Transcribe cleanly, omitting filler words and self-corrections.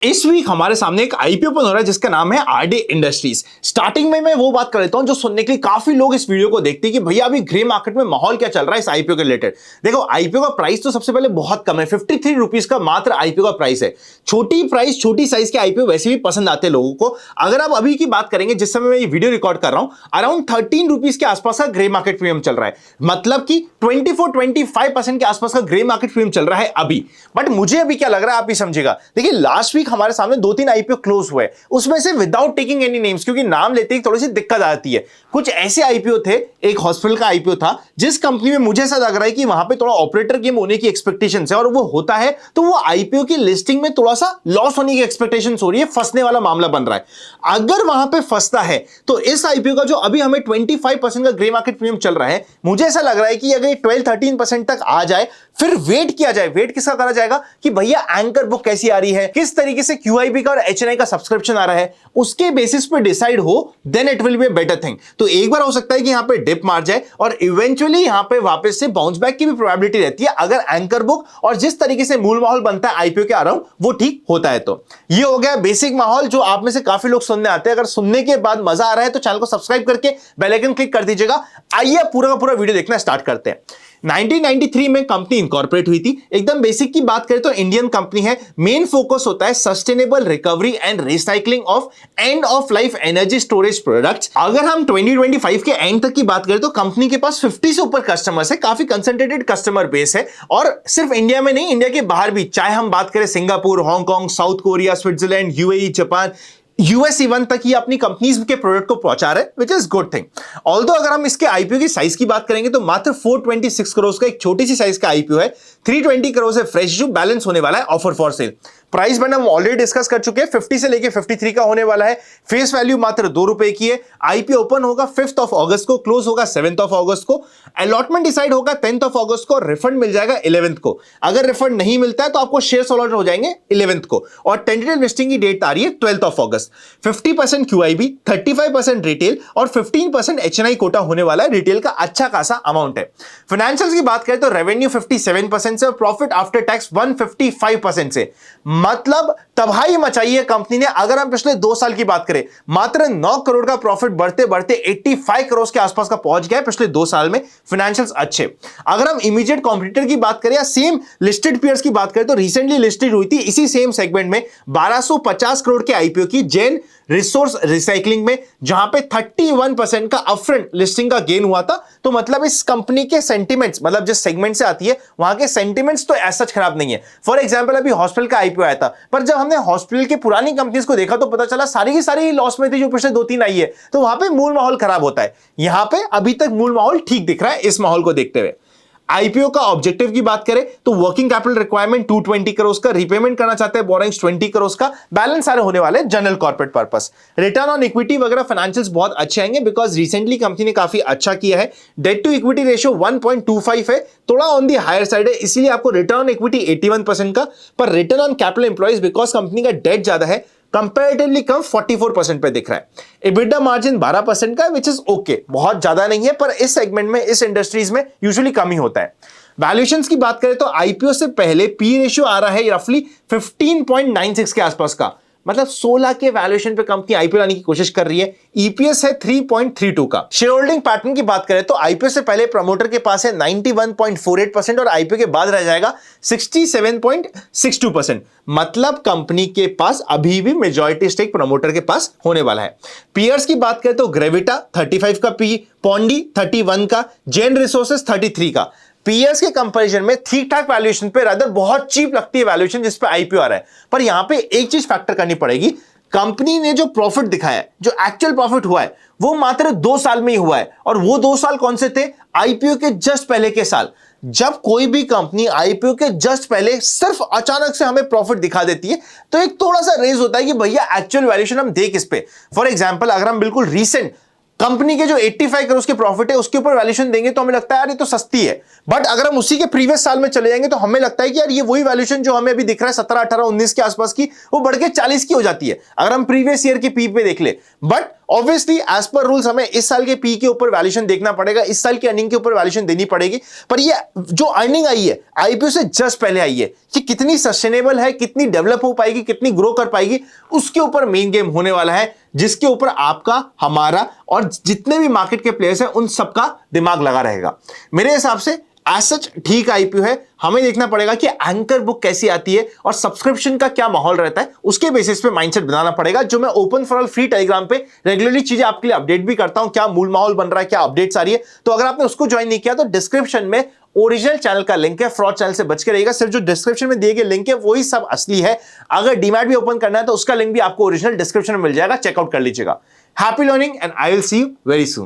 इस वीक हमारे सामने एक आईपीओ ओपन हो रहा है जिसका नाम है आरडी इंडस्ट्रीज। स्टार्टिंग में मैं वो बात कर लेता हूं जो सुनने के लिए काफी लोग इस वीडियो को देखते हैं कि भैया अभी ग्रे मार्केट में माहौल क्या चल रहा है इस आईपीओ के रिलेटेड। देखो आईपीओ का प्राइस तो सबसे पहले बहुत कम है, 53 रुपीज का मात्र आईपीओ का प्राइस है। छोटी प्राइस छोटी साइज के आईपीओ वैसे भी पसंद आते हैं लोगों को। अगर आप अभी की बात करेंगे जिस समय मैं ये वीडियो रिकॉर्ड कर रहा हूं, अराउंड 13 रुपीज के आसपास का ग्रे मार्केट प्रीमियम चल रहा है, मतलब कि 24-25% के आसपास का ग्रे मार्केट प्रीमियम चल रहा है अभी। बट मुझे अभी क्या लग रहा है आप भी समझेगा। देखिए लास्ट वीक हमारे सामने 2-3 आईपीओ क्लोज हुए, उसमें से विदाउट टेकिंग एनी नेम्स, क्योंकि नाम लेते ही थोड़ी सी दिक्कत आती है। कुछ ऐसे आईपीओ थे, एक हॉस्पिटल का आईपीओ था जिस कंपनी में मुझे ऐसा लग रहा है कि वहां पे थोड़ा ऑपरेटर गेम होने की एक्सपेक्टेशंस है, और वो होता है तो वो आईपीओ की लिस्टिंग में थोड़ा सा लॉस होने की एक्सपेक्टेशंस हो रही है, फंसने वाला मामला बन रहा है। अगर वहां पे फंसता है तो इस आईपीओ का जो अभी हमें 25% का ग्रे मार्केट प्रीमियम चल रहा है, मुझे ऐसा लग रहा है कि अगर 12-13% तक आ जाए फिर वेट किया जाए। वेट किसका करा जाएगा कि भैया एंकर बुक कैसी आ रही है, किस तरीके से क्यूआईबी का और एचएनआई का सब्सक्रिप्शन आ रहा है, उसके बेसिस पे डिसाइड हो, then it will be a better thing. तो एक बार हो सकता है कि यहां पे डिप मार जाए और इवेंचुअली यहां पे वापस से बाउंस बैक की भी प्रोबेबिलिटी रहती है, अगर एंकर बुक और जिस तरीके से मूल माहौल बनता है आईपीओ के अराउंड वो ठीक होता है। तो ये हो गया बेसिक माहौल जो आप में से काफी लोग सुनने आते हैं। अगर सुनने के बाद मजा आ रहा है तो चैनल को सब्सक्राइब करके बेल आइकन क्लिक कर दीजिएगा। आइए पूरा का पूरा वीडियो देखना स्टार्ट करते हैं। 1993 में कंपनी इनकॉर्पोरेट हुई थी। एकदम बेसिक की बात करें तो इंडियन कंपनी है। मेन फोकस होता है sustainable recovery and recycling of end of life energy storage products. अगर हम 2025 के एंड तक की बात करें तो कंपनी के पास 50 से ऊपर कस्टमर्स है, काफी कंसंट्रेटेड कस्टमर बेस है, और सिर्फ इंडिया में नहीं, इंडिया के बाहर भी, चाहे हम बात करें Singapore, Hong Kong, south Korea, Switzerland, UAE, Japan, US even तक ही अपनी कंपनीज के प्रोडक्ट को पहुंचा रहे, which is good thing. Although अगर हम इसके आईपीओ की साइज की बात करेंगे तो मात्र 426 करोड़ का एक छोटी सी साइज का आईपीओ है। 320 करोड़ से फ्रेश जो बैलेंस होने वाला है offer for sale. Price band हम ऑलरेडी डिस्कस कर चुके हैं, 50 से लेके 53 का होने वाला है। फेस वैल्यू मात्र 2 रुपए की है। आईपीओ ओपन होगा 5th ऑफ अगस्त को, क्लोज होगा 7th ऑफ अगस्त को। अलॉटमेंट डिसाइड होगा 10th ऑफ अगस्त को, रिफंड मिल जाएगा 11th को। अगर रिफंड नहीं मिलता है तो आपको शेयर अलॉट हो जाएंगे 11th को, और टेंटेटिव लिस्टिंग की डेट आ रही है 12th of August. 50% QIB, 35% retail और 15% एचएनआई कोटा होने वाला है। रिटेल का अच्छा खासा अमाउंट है। फाइनेंशियल्स की बात करें तो रेवेन्यू 57% से और प्रॉफिट आफ्टर टैक्स 155% से, मतलब तबाही मचाई है कंपनी ने। अगर हम पिछले 2 साल की बात करें, मात्र 9 करोड़ का प्रॉफिट बढ़ते बढ़ते 85 करोड़ के आसपास का पहुंच गया है पिछले 2 साल में। फाइनेंशियल्स अच्छे। अगर हम इमीडिएट कॉम्पिटिटर की बात करें या सेम लिस्टेड पीयर्स की बात करें तो रिसेंटली लिस्टेड हुई थी इसी सेम सेगमेंट में 1250 करोड़ के आईपीओ की जेन रिसोर्स रिसाइकलिंग में, जहां पे 31% का अपफ्रंट लिस्टिंग का गेन हुआ था। तो मतलब इस कंपनी के सेंटिमेंट्स, मतलब जिस सेगमेंट से आती है वहां के सेंटिमेंट्स तो ऐसा खराब नहीं है। फॉर एग्जांपल अभी हॉस्पिटल का आईपीओ आया था, पर जब हमने हॉस्पिटल की पुरानी कंपनीज को देखा तो पता चला सारी की सारी लॉस में थी जो पिछले 2-3 आई है। तो वहां पे मूल माहौल खराब होता है। यहां पे अभी तक मूल माहौल ठीक दिख रहा है इस माहौल को देखते हुए। आईपीओ का ऑब्जेक्टिव की बात करें तो वर्किंग कैपिटल रिक्वायरमेंट 220 करोड़ का, रीपेमेंट करना चाहते हैं बोरिंग्स 20 करोड़ का, बैलेंस सारे होने वाले general corporate purpose. Return on equity वगैरह फाइनेंशियल्स बहुत अच्छे आएंगे बिकॉज रिसेंटली कंपनी ने काफी अच्छा किया है। डेट टू इक्विटी रेशियो 1.25 है, थोड़ा ऑन दी हायर साइड है, इसीलिए आपको रिटर्न ऑन इक्विटी 81% का, पर return on capital employees because company का डेट ज्यादा है, कंपैरेटिवली कम 44% पे दिख रहा है। एबिटा मार्जिन 12% का, विच इज ओके, बहुत ज्यादा नहीं है, पर इस सेगमेंट में, इस इंडस्ट्रीज में यूजुअली कम ही होता है। वैल्यूएशंस की बात करें तो आईपीओ से पहले पी रेशियो आ रहा है रफली 15.96 के आसपास का, मतलब 16 के वैल्यूएशन पे कंपनी आईपीओ लाने की कोशिश कर रही है। ईपीएस है 3.32 का। शेयर होल्डिंग पैटर्न की बात करें तो आईपीओ से पहले प्रमोटर के पास है 91.48% और आईपीओ के बाद रह जाएगा 67.62%, मतलब कंपनी के पास अभी भी मेजॉरिटी स्टेक प्रमोटर के पास होने वाला है। पीयर्स की बात करें तो ग्रेविटा 35 का पी, पॉन्डी 31 का, जेन रिसोर्सेज 33 का। पीएस के कंपैरिजन में ठीक ठाक वैल्यूएशन पे, रादर बहुत चीप लगती है वैल्यूएशन जिस पे आईपीओ आ रहा है। पर यहां पे एक चीज फैक्टर करनी पड़ेगी, कंपनी ने जो प्रॉफिट दिखाया है, जो एक्चुअल प्रॉफिट हुआ है, वो मात्र 2 साल में ही हुआ है। और वो 2 साल कौन से थे? आईपीओ के जस्ट पहले के साल। जब कोई भी कंपनी आईपीओ के जस्ट पहले सिर्फ अचानक से हमें प्रॉफिट दिखा देती है तो एक थोड़ा सा रेज होता है कि भैया एक्चुअल वैल्यूएशन हम देख इस पे। फॉर एग्जांपल अगर हम बिल्कुल रीसेंट कंपनी के जो 85 करोड़ के प्रॉफिट है उसके ऊपर वैल्यूएशन देंगे तो हमें लगता है यार ये तो सस्ती है। बट अगर हम उसी के प्रीवियस साल में चले जाएंगे तो हमें लगता है कि यार ये वही वैल्यूएशन जो हमें अभी दिख रहा है 17, 18, 19 के आसपास की, वो बढ़ के 40 की हो जाती है अगर हम प्रीवियस ईयर की पी पे देख ले। But obviously as per rules हमें इस साल के पी के ऊपर वैल्यूएशन देखना पड़ेगा, इस साल की अर्निंग के ऊपर वैल्यूएशन देनी पड़ेगी, पर ये जो अर्निंग आई है आईपीओ से जस्ट पहले आई है, ये कितनी सस्टेनेबल है, कितनी डेवलप हो पाएगी, कितनी ग्रो कर पाएगी, उसके ऊपर मेन गेम होने वाला है, जिसके ऊपर आपका, हमारा और जितने भी मार्केट के प्लेयर्स हैं उन सबका दिमाग लगा रहेगा। मेरे हिसाब से एज सच ठीक आईपीओ है, हमें देखना पड़ेगा कि एंकर बुक कैसी आती है और सब्सक्रिप्शन का क्या माहौल रहता है, उसके बेसिस पे माइंडसेट बनाना पड़ेगा, जो मैं open for all free Telegram पे रेगुलरली चीजें आपके लिए अपडेट भी करता हूं, क्या मूल माहौल बन रहा है, क्या अपडेट्स आ रही है। तो अगर आपने उसको ज्वाइन नहीं किया तो डिस्क्रिप्शन में ओरिजिनल चैनल का लिंक है, फ्रॉड चैनल से बच के रहिएगा, सिर्फ जो डिस्क्रिप्शन में दिए गए लिंक है वही सब असली है। अगर डीमैट भी ओपन करना है तो उसका लिंक भी आपको ओरिजिनल डिस्क्रिप्शन में मिल जाएगा, चेकआउट कर लीजिएगा। Happy learning and I will see you very soon.